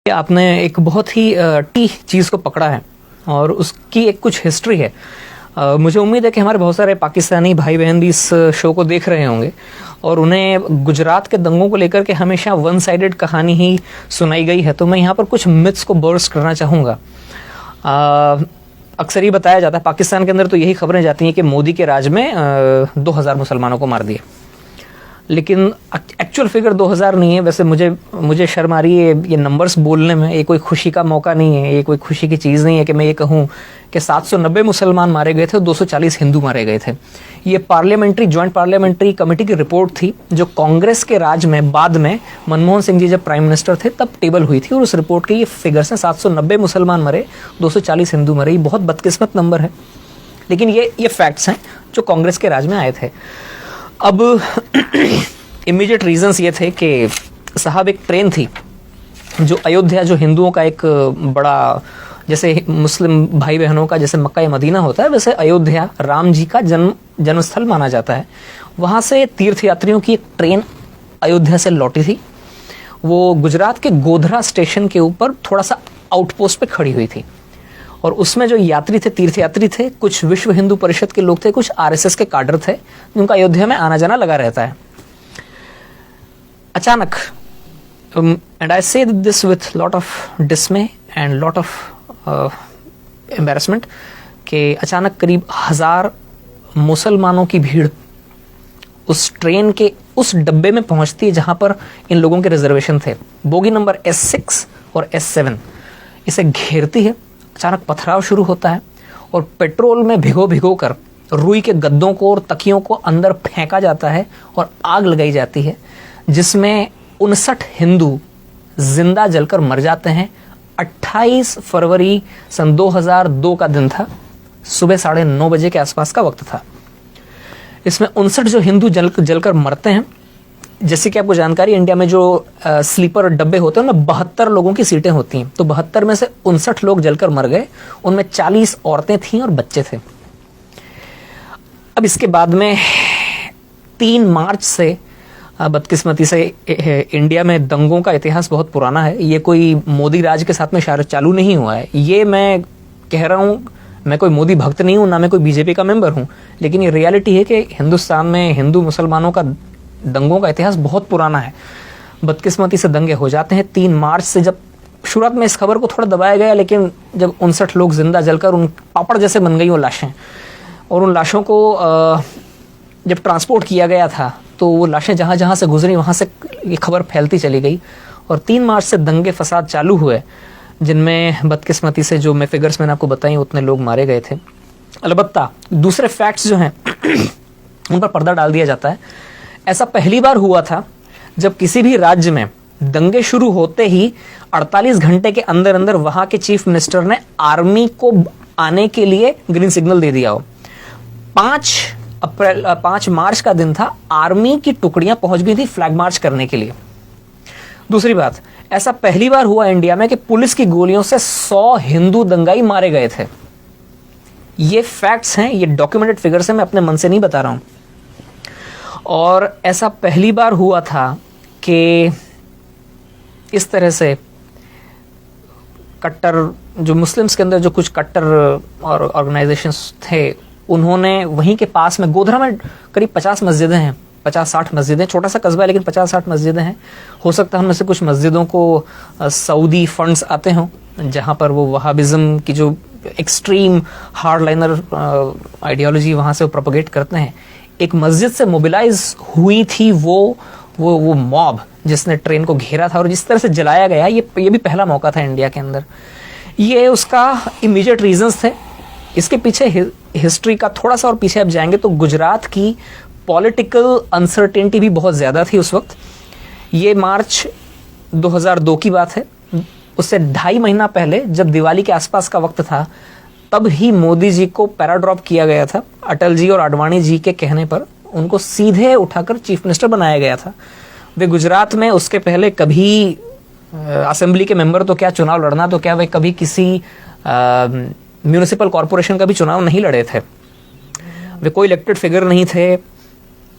आपने एक बहुत ही टी चीज़ को पकड़ा है और उसकी एक कुछ हिस्ट्री है। मुझे उम्मीद है कि हमारे बहुत सारे पाकिस्तानी भाई बहन भी इस शो को देख रहे होंगे और उन्हें गुजरात के दंगों को लेकर के हमेशा वन साइडेड कहानी ही सुनाई गई है। तो मैं यहाँ पर कुछ मिथ्स को बर्स्ट करना चाहूँगा। अक्सर ही बताया जाता है, पाकिस्तान के अंदर तो यही खबरें जाती हैं कि मोदी के राज में 2000 मुसलमानों को मार दिया, लेकिन एक्चुअल फिगर 2000 नहीं है। वैसे मुझे शर्म आ रही है ये नंबर्स बोलने में। ये कोई खुशी का मौका नहीं है, ये कोई खुशी की चीज़ नहीं है कि मैं ये कहूँ कि 790 मुसलमान मारे गए थे और 240 हिंदू मारे गए थे। ये जॉइंट पार्लियामेंट्री कमेटी की रिपोर्ट थी जो कांग्रेस के राज में बाद में मनमोहन सिंह जी जब प्राइम मिनिस्टर थे तब टेबल हुई थी और उस रिपोर्ट के ये फिगर्स हैं। 790 मुसलमान मरे, 240 हिंदू मरे। ये बहुत बदकिस्मत नंबर है, लेकिन ये फैक्ट्स हैं जो कांग्रेस के राज में आए थे। अब इमीडिएट रीजंस ये थे कि साहब एक ट्रेन थी जो अयोध्या, जो हिंदुओं का एक बड़ा, जैसे मुस्लिम भाई बहनों का जैसे मक्का या मदीना होता है, वैसे अयोध्या राम जी का जन्मस्थल माना जाता है। वहाँ से तीर्थयात्रियों की एक ट्रेन अयोध्या से लौटी थी। वो गुजरात के गोधरा स्टेशन के ऊपर थोड़ा सा आउटपोस्ट पे खड़ी हुई थी और उसमें जो यात्री थे, तीर्थयात्री थे, कुछ विश्व हिंदू परिषद के लोग थे, कुछ आरएसएस के काडर थे, जिनका अयोध्या में आना जाना लगा रहता है। अचानक, एंड आई से this with lot of डिसमे and lot of embarrassment, कि अचानक करीब 1000 मुसलमानों की भीड़ उस ट्रेन के उस डब्बे में पहुंचती है जहां पर इन लोगों के रिजर्वेशन थे। बोगी नंबर S6 और S7 इसे घेरती है। अचानक पथराव शुरू होता है और पेट्रोल में भिगो कर रुई के गद्दों को और तकियों को अंदर फेंका जाता है और आग लगाई जाती है, जिसमें 59 हिंदू जिंदा जलकर मर जाते हैं। 28 फरवरी सन 2002 का दिन था, सुबह 9:30 बजे के आसपास का वक्त था। इसमें 59 जो हिंदू जलकर मरते हैं। जैसे कि आपको जानकारी, इंडिया में जो स्लीपर डब्बे होते हैं उनमें 72 लोगों की सीटें होती हैं, तो 72 में से 59 लोग जलकर मर गए। उनमें 40 औरतें थीं और बच्चे थे। अब इसके बाद में 3 मार्च से बदकिस्मती से इंडिया में दंगों का इतिहास बहुत पुराना है। ये कोई मोदी राज के साथ में चालू नहीं हुआ है। ये मैं कह रहा हूँ, मैं कोई मोदी भक्त नहीं हूँ, ना मैं कोई बीजेपी का मेंबर हूँ, लेकिन ये रियलिटी है कि हिंदुस्तान में हिंदू मुसलमानों का दंगों का इतिहास बहुत पुराना है। बदकिस्मती से दंगे हो जाते हैं 3 मार्च से। जब शुरुआत में इस खबर को थोड़ा दबाया गया, लेकिन जब 59 लोग जिंदा जलकर उन पापड़ जैसे बन गई वो लाशें, और उन लाशों को जब ट्रांसपोर्ट किया गया था तो वो लाशें जहाँ जहाँ से गुजरी वहाँ से ये खबर फैलती चली गई और 3 मार्च से दंगे फसाद चालू हुए, जिनमें बदकिस्मती से जो फिगर्स मैंने आपको बताई उतने लोग मारे गए थे। अलबत्ता दूसरे फैक्ट्स जो हैं उन पर पर्दा डाल दिया जाता है। ऐसा पहली बार हुआ था जब किसी भी राज्य में दंगे शुरू होते ही 48 घंटे के अंदर अंदर वहां के चीफ मिनिस्टर ने आर्मी को आने के लिए ग्रीन सिग्नल दे दिया हो। 5 मार्च का दिन था, आर्मी की टुकड़ियां पहुंच गई थी फ्लैग मार्च करने के लिए। दूसरी बात, ऐसा पहली बार हुआ इंडिया में कि पुलिस की गोलियों से 100 हिंदू दंगाई मारे गए थे। ये फैक्ट्स हैं, ये डॉक्यूमेंटेड फिगर्स हैं, मैं अपने मन से नहीं बता रहा हूं। और ऐसा पहली बार हुआ था कि इस तरह से कट्टर, जो मुस्लिम्स के अंदर जो कुछ कट्टर और ऑर्गेनाइजेशंस थे, उन्होंने वहीं के पास में गोधरा में करीब 50 मस्जिदें हैं, 50-60 मस्जिदें, छोटा सा कस्बा है लेकिन 50-60 मस्जिदें हैं। हो सकता है उनमें से कुछ मस्जिदों को सऊदी फंड्स आते हों, जहां पर वो वहाबिज्म की जो एक्सट्रीम हार्डलाइनर आइडियोलॉजी वहां से वो प्रोपोगेट करते हैं। एक मस्जिद से मोबिलाइज हुई थी वो मॉब जिसने ट्रेन को घेरा था और जिस तरह से जलाया गया, ये भी पहला मौका था इंडिया के अंदर। ये उसका इमीडिएट रीजंस थे। इसके पीछे हिस्ट्री का थोड़ा सा और पीछे आप जाएंगे तो गुजरात की पॉलिटिकल अनसर्टेनिटी भी बहुत ज्यादा थी उस वक्त। ये मार्च 2002 की बात है। उससे 2.5 महीना पहले जब दिवाली के आसपास का वक्त था, तब ही मोदी जी को पैराड्रॉप किया गया था। अटल जी और आडवाणी जी के कहने पर उनको सीधे उठाकर चीफ मिनिस्टर बनाया गया था। वे गुजरात में उसके पहले कभी असेंबली के मेंबर तो क्या, चुनाव लड़ना तो क्या, वे कभी किसी म्यूनिसिपल कॉरपोरेशन का भी चुनाव नहीं लड़े थे। वे कोई इलेक्टेड फिगर नहीं थे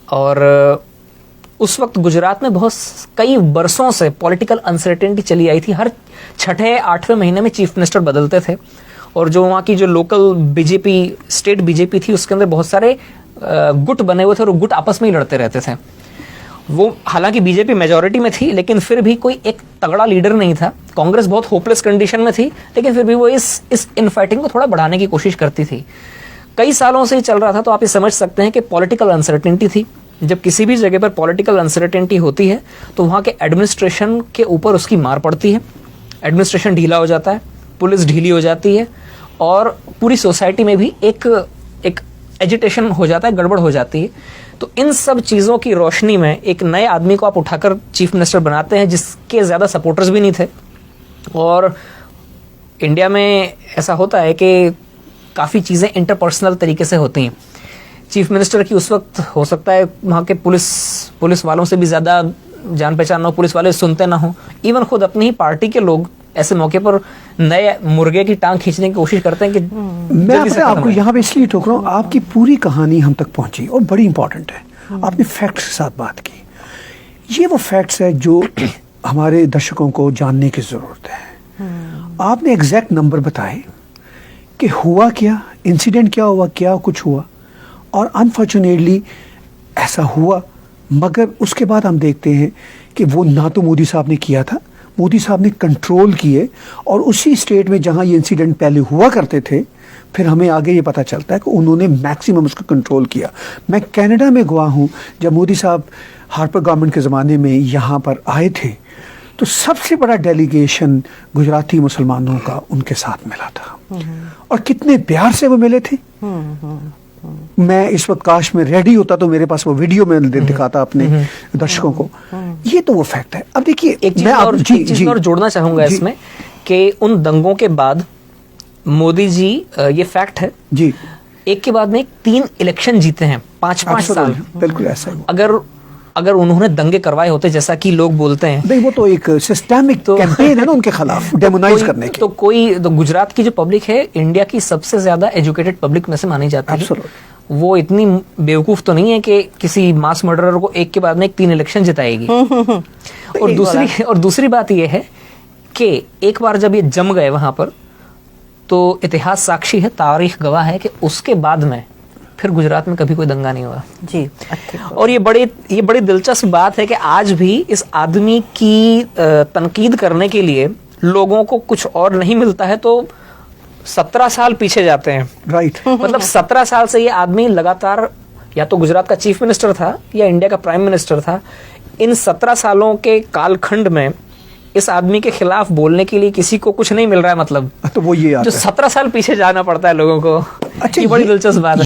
और उस वक्त गुजरात में कई बरसों से पॉलिटिकल अनसर्टेनिटी चली आई थी। हर 6-8वें महीने में चीफ मिनिस्टर बदलते थे, और जो वहाँ की जो लोकल बीजेपी, स्टेट बीजेपी थी, उसके अंदर बहुत सारे गुट बने हुए थे और गुट आपस में ही लड़ते रहते थे। वो हालांकि बीजेपी मेजॉरिटी में थी, लेकिन फिर भी कोई एक तगड़ा लीडर नहीं था। कांग्रेस बहुत होपलेस कंडीशन में थी, लेकिन फिर भी वो इस इनफाइटिंग को थोड़ा बढ़ाने की कोशिश करती थी। कई सालों से ही चल रहा था, तो आप ये समझ सकते हैं कि पॉलिटिकल अनसर्टेनिटी थी। जब किसी भी जगह पर पॉलिटिकल अनसर्टेनिटी होती है तो वहाँ के एडमिनिस्ट्रेशन के ऊपर उसकी मार पड़ती है। एडमिनिस्ट्रेशन ढीला हो जाता है, पुलिस ढीली हो जाती है, और पूरी सोसाइटी में भी एक एजिटेशन हो जाता है, गड़बड़ हो जाती है। तो इन सब चीज़ों की रोशनी में एक नए आदमी को आप उठाकर चीफ मिनिस्टर बनाते हैं, जिसके ज़्यादा सपोर्टर्स भी नहीं थे। और इंडिया में ऐसा होता है कि काफ़ी चीज़ें इंटरपर्सनल तरीके से होती हैं। चीफ मिनिस्टर की उस वक्त हो सकता है वहाँ के पुलिस वालों से भी ज़्यादा जान पहचान ना हो, पुलिस वाले सुनते ना हो, इवन खुद अपनी ही पार्टी के लोग ऐसे मौके पर नए मुर्गे की टांग खींचने की कोशिश करते हैं कि मैं आपको यहाँ पे इसलिए टोक रहा हूँ, आपकी पूरी कहानी हम तक पहुंची और बड़ी इंपॉर्टेंट है। आपने फैक्ट्स के साथ बात की, ये वो फैक्ट्स है जो हमारे दर्शकों को जानने की जरूरत है। आपने एग्जैक्ट नंबर बताए कि हुआ क्या, इंसिडेंट क्या हुआ, क्या कुछ हुआ, और अनफॉर्चुनेटली ऐसा हुआ। मगर उसके बाद हम देखते हैं कि वो ना तो मोदी साहब ने किया था, मोदी साहब ने कंट्रोल किए, और उसी स्टेट में जहां ये इंसिडेंट पहले हुआ करते थे, फिर हमें आगे ये पता चलता है कि उन्होंने मैक्सिमम उसको कंट्रोल किया। मैं कनाडा में गया हूँ, जब मोदी साहब हार्पर गवर्नमेंट के ज़माने में यहाँ पर आए थे, तो सबसे बड़ा डेलीगेशन गुजराती मुसलमानों का उनके साथ मिला था, और कितने प्यार से वो मिले थे। मैं इस वक्त काश में रेडी होता तो मेरे पास वो वीडियो में दिखाता अपने दर्शकों को। ये तो वो फैक्ट है। अब देखिए, एक चीज और जोड़ना चाहूंगा इसमें कि उन दंगों के बाद मोदी जी, ये फैक्ट है जी, एक के बाद में 3 इलेक्शन जीते हैं, 5-5 साल। बिल्कुल ऐसा है। अगर उन्होंने दंगे करवाए होते जैसा कि लोग बोलते हैं, नहीं, वो तो एक सिस्टेमिक कैंपेन है ना उनके खिलाफ, डेमोनाइज करने की। तो गुजरात की जो पब्लिक है, इंडिया की सबसे ज्यादा एजुकेटेड पब्लिक में से मानी जाती है। वो इतनी बेवकूफ तो नहीं है कि किसी मास मर्डरर को एक के बाद में 3 इलेक्शन जिताएगी। और दूसरी बात यह है कि एक बार जब ये जम गए वहां पर, तो इतिहास साक्षी है, तारीख गवाह है कि उसके बाद में फिर गुजरात में कभी कोई दंगा नहीं हुआ जी। और ये बड़ी दिलचस्प बात है कि आज भी इस आदमी की तनकीद करने के लिए लोगों को कुछ और नहीं मिलता है तो 17 साल पीछे जाते हैं। राइट। मतलब 17 साल से ये आदमी लगातार या तो गुजरात का चीफ मिनिस्टर था या इंडिया का प्राइम मिनिस्टर था। इन 17 सालों के कालखंड में इस आदमी के खिलाफ बोलने के लिए किसी को कुछ नहीं मिल रहा है। मतलब तो वो ये जो 17 साल पीछे जाना पड़ता है लोगों को। अच्छा, ये बड़ी दिलचस्प बात है।